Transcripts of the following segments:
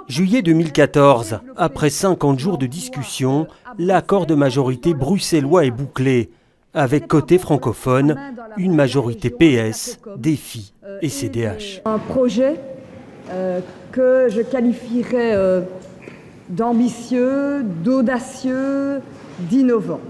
Juillet 2014, après 50 jours de discussion, l'accord de majorité bruxellois est bouclé. Avec côté francophone, une majorité PS, Défi et CDH. Un projet que je qualifierais d'ambitieux, d'audacieux, d'innovant.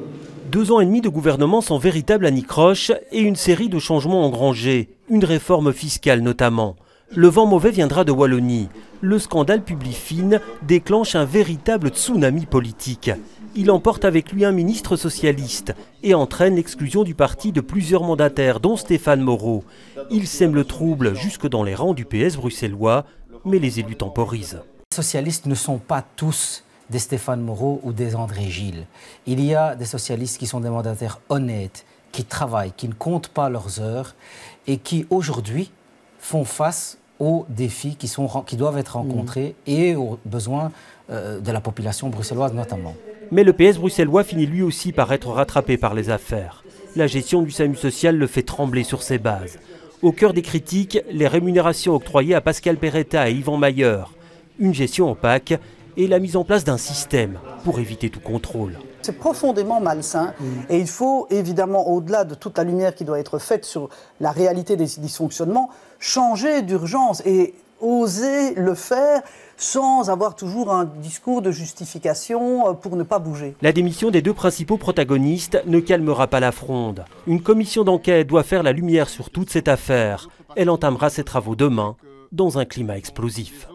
2 ans et demi de gouvernement sans véritable anicroche et une série de changements engrangés, une réforme fiscale notamment. Le vent mauvais viendra de Wallonie. Le scandale Publifin déclenche un véritable tsunami politique. Il emporte avec lui un ministre socialiste et entraîne l'exclusion du parti de plusieurs mandataires, dont Stéphane Moreau. Il sème le trouble jusque dans les rangs du PS bruxellois, mais les élus temporisent. Les socialistes ne sont pas tous des Stéphane Moreau ou des André Gilles. Il y a des socialistes qui sont des mandataires honnêtes, qui travaillent, qui ne comptent pas leurs heures et qui aujourd'hui font face aux défis qui doivent être rencontrés et aux besoins de la population bruxelloise notamment. Mais le PS bruxellois finit lui aussi par être rattrapé par les affaires. La gestion du SAMU social le fait trembler sur ses bases. Au cœur des critiques, les rémunérations octroyées à Pascal Perretta et Yvan Mayer. Une gestion opaque et la mise en place d'un système pour éviter tout contrôle. C'est profondément malsain et il faut évidemment, au-delà de toute la lumière qui doit être faite sur la réalité des dysfonctionnements, changer d'urgence et oser le faire sans avoir toujours un discours de justification pour ne pas bouger. La démission des 2 principaux protagonistes ne calmera pas la fronde. Une commission d'enquête doit faire la lumière sur toute cette affaire. Elle entamera ses travaux demain dans un climat explosif.